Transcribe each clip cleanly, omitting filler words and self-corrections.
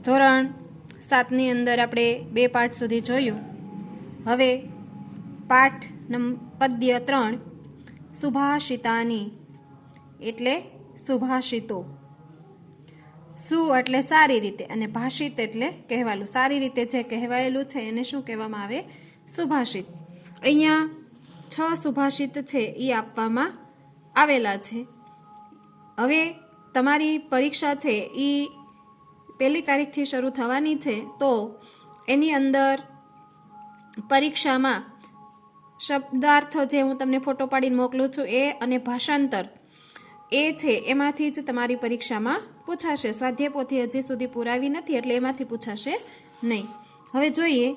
ધોરણ 7ની અંદર આપણે 2 પાઠ સુધી જોયું. હવે પાઠ પદ્ય 3 સુભાષિતાની એટલે સુભાષિતો. સુ એટલે સારી રીતે અને ભાષિત એટલે કહેવાયેલું. સારી રીતે જે કહેવાયેલું છે એને શું કહેવામાં આવે? સુભાષિત. અહીંયા 6 સુભાષિત છે એ આપવામાં આવેલા છે. હવે તમારી પરીક્ષા છે એ 1 તારીખથી શરૂ થવાની છે, તો એની અંદર પરીક્ષામાં શબ્દાર્થ જે હું તમને ફોટો પાડીને મોકલું છું એ અને ભાષાંતર એ છે એમાંથી જ તમારી પરીક્ષામાં પૂછાશે. સ્વાધ્યાય પોથી હજી સુધી પુરાવી નથી એટલે એમાંથી પૂછાશે નહીં. હવે જોઈએ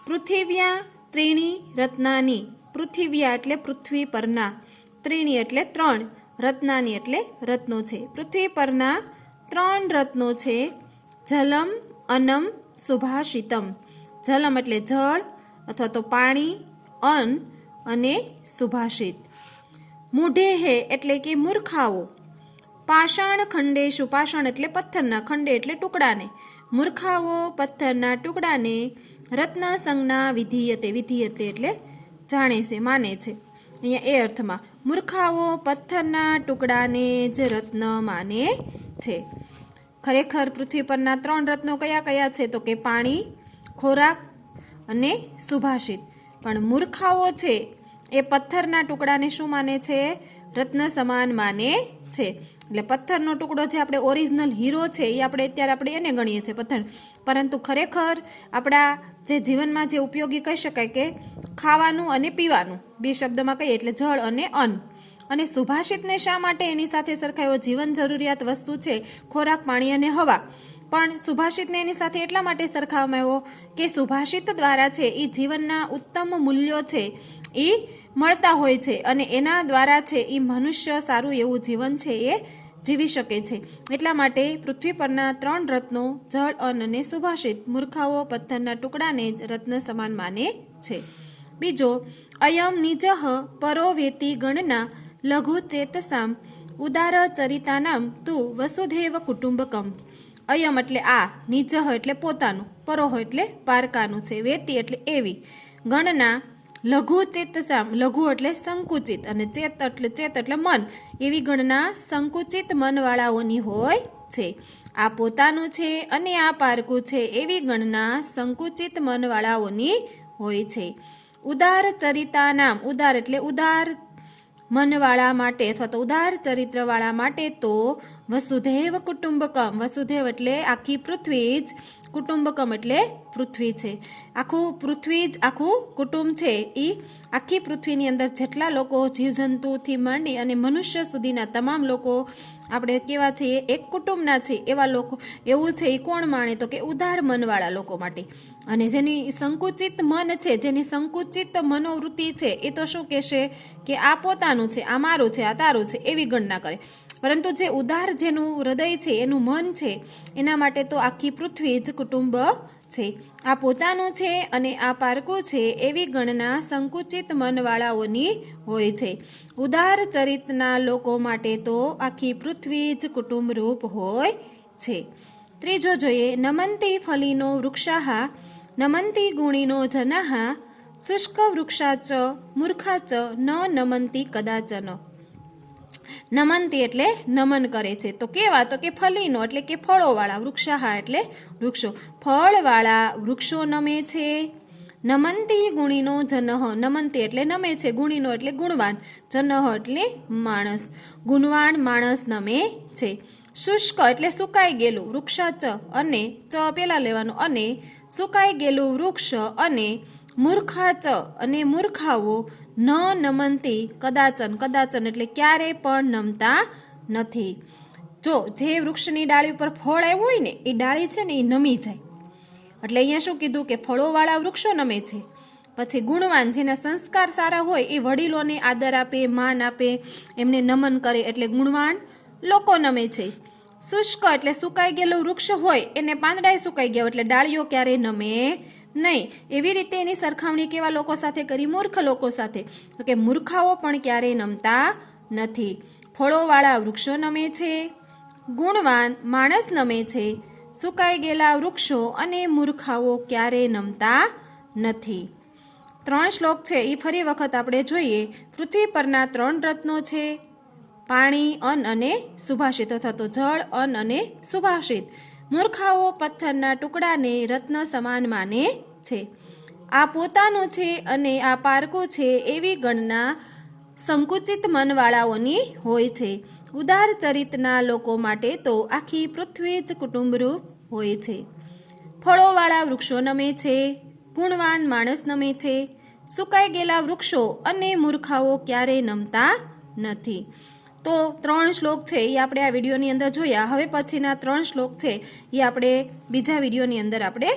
પૃથિવ્યા ત્રીણી રત્નાની. પૃથિવ્યા એટલે પૃથ્વી પરના, ત્રીણી એટલે 3, રત્નાની એટલે રત્નો છે. પૃથ્વી પરના 3 રત્નો છે. જલમ અનમ સુભાષિતમ. જલમ એટલે જળ અથવા તો પાણી, અન્ન અને સુભાષિત. મૂઢેહે એટલે કે મૂર્ખાઓ. પાષાણ ખંડેશુ. પાષાણ એટલે પથ્થરના, ખંડે એટલે ટુકડાને. મૂર્ખાઓ પથ્થરના ટુકડાને રત્ન સંજ્ઞા વિધીયતે. વિધીયતે એટલે જાણે છે, માને છે. અહીંયા એ અર્થમાં મૂર્ખાઓ પથ્થરના ટુકડાને જ રત્ન માને છે. ખરેખર પૃથ્વી પરના 3 રત્નો કયા કયા છે? તો કે પાણી, ખોરાક અને સુભાષિત. પણ મૂર્ખાઓ છે એ પથ્થરના ટુકડાને શું માને છે? રત્ન સમાન માને છે. એટલે પથ્થરનો ટુકડો જે આપણે ઓરિજિનલ હીરો છે એ અત્યારે એને ગણીએ છીએ પથ્થર, પરંતુ ખરેખર આપણા જે જીવનમાં જે ઉપયોગી કહી શકાય કે ખાવાનું અને પીવાનું, 2 શબ્દમાં કહીએ એટલે જળ અને અન્ન. અને સુભાષિતને શા માટે એની સાથે સરખાવ્યો? જીવન જરૂરિયાત વસ્તુ છે ખોરાક, પાણી અને હવા. પણ સુભાષિતને એની સાથે એટલા માટે સરખાવવામાં આવ્યો કે સુભાષિત દ્વારા છે એ જીવનના ઉત્તમ મૂલ્યો છે એ મળતા હોય છે અને એના દ્વારા છે એ મનુષ્ય સારું એવું જીવન છે એ જીવી શકે છે. એટલા માટે પૃથ્વી પરના 3 રત્નો જળ, અન્ન અને સુભાષિત મૂર્ખાઓ પથ્થરના ટુકડાને જ રત્ન સમાન માને છે. બીજો, અયમ નિજઃ પરો વેતી ગણના લઘુ ચેતસામ ઉદાર ચરિતાનામ તું વસુધૈવ કુટુંબકમ. અયમ એટલે આ, નિજઃ એટલે પોતાનું, પરોહ એટલે પારકાનું છે, વેતી એટલે એવી, ગણના લઘુ ચેતસામ, લઘુ એટલે સંકુચિત અને ચેત એટલે મન, એવી ગણના સંકુચિત મનવાળાઓની હોય છે. આ પોતાનું છે અને આ પારકું છે એવી ગણના સંકુચિત મનવાળાઓની હોય છે. ઉદાર ચરિતા નામ. ઉદાર એટલે ઉદાર મનવાળા માટે અથવા તો ઉદાર ચરિત્રવાળા માટે તો વસુધૈવ કુટુંબકમ. વસુધૈવ એટલે આખી પૃથ્વી જ, કુટુંબકમ એટલે પૃથ્વી છે. આખું પૃથ્વી જ આખું કુટુંબ છે એ આખી પૃથ્વીની અંદર જેટલા લોકો જીવજંતુથી માંડી અને મનુષ્ય સુધીના તમામ લોકો આપણે કેવા છીએ? એક કુટુંબના છે એવા લોકો. એવું છે એ કોણ માણે? તો કે ઉદાર મનવાળા લોકો માટે. અને જેની સંકુચિત મન છે, જેની સંકુચિત મનોવૃત્તિ છે એ તો શું કહેશે કે આ પોતાનું છે, આ મારું છે, આ તારું છે, એવી ગણના કરે. પરંતુ જે ઉદાર જેનું હૃદય છે, એનું મન છે, એના માટે તો આખી પૃથ્વી જ કુટુંબ છે. આ પોતાનું છે અને આ પારકું છે એવી ગણના સંકુચિત મનવાળાઓની હોય છે. ઉદાર ચરિતના લોકો માટે તો આખી પૃથ્વી જ કુટુંબ રૂપ હોય છે. ત્રીજો જોઈએ, નમંતી ફલીનો વૃક્ષાહ નમંતી ગુણીનો જનાહ શુષ્ક વૃક્ષાચ મૂર્ખાચ ન નમંતી કદાચન. નમંતી એટલે નમન કરે છે. તો કેવા? તો કે ફલીનો એટલે કે ફળોવાળા, વૃક્ષાહા એટલે વૃક્ષો, ફળવાળા વૃક્ષો નમે છે. નમંતી ગુણીનો જનહ. નમંતી એટલે નમે છે, ગુણીનો એટલે ગુણવાન, જનહ એટલે માણસ, ગુણવાન માણસ નમે છે. શુષ્ક એટલે સુકાઈ ગયેલું, વૃક્ષાચ અને ચ પેલા લેવાનું, અને સુકાઈ ગયેલું વૃક્ષ, અને મૂર્ખાચ અને મૂર્ખાઓ ન નમંતી કદાચન. કદાચન એટલે ક્યારે પણ નમતા નથી. જો જે વૃક્ષની ડાળી ઉપર ફળ આવ્યું હોય ને એ ડાળી છે ને એ નમી જાય. એટલે અહીંયા શું કીધું કે ફળોવાળા વૃક્ષો નમે છે. પછી ગુણવાન, જેના સંસ્કાર સારા હોય એ વડીલોને આદર આપે, માન આપે, એમને નમન કરે, એટલે ગુણવાન લોકો નમે છે. શુષ્ક એટલે સુકાઈ ગયેલું વૃક્ષ હોય એને પાંદડાય સુકાઈ ગયા એટલે ડાળીઓ ક્યારે નમે નહીં. એવી રીતે એની સરખામણી કેવા લોકો સાથે કરી? મૂર્ખ લોકો સાથે. તો કે મૂર્ખાઓ પણ ક્યારેય નમતા નથી. ફળોવાળા વૃક્ષો નમે છે, ગુણવાન માણસ નમે છે, સુકાઈ ગયેલા વૃક્ષો અને મૂર્ખાઓ ક્યારે નમતા નથી. 3 શ્લોક છે એ ફરી વખત આપણે જોઈએ. પૃથ્વી પરના 3 રત્નો છે, પાણી, અન્ન અને સુભાષિત અથવા તો જળ, અન્ન અને સુભાષિત. મૂર્ખાઓ પથ્થરના ટુકડાને રત્ન સમાન માને છે. આ પોતાનું છે અને આ પારકું છે એવી ગણના સંકુચિત મનવાળાઓની હોય છે. ઉદાર ચરિતના લોકો માટે તો આખી પૃથ્વી જ કુટુંબરૂપ હોય છે. ફળોવાળા વૃક્ષો નમે છે, ગુણવાન માણસ નમે છે, સુકાઈ ગયેલા વૃક્ષો અને મૂર્ખાઓ ક્યારેય નમતા નથી. તો 3 શ્લોક છે એ આપણે આ વિડીયોની અંદર જોયા. હવે પછીના 3 શ્લોક છે એ આપણે બીજા વિડીયોની અંદર આપણે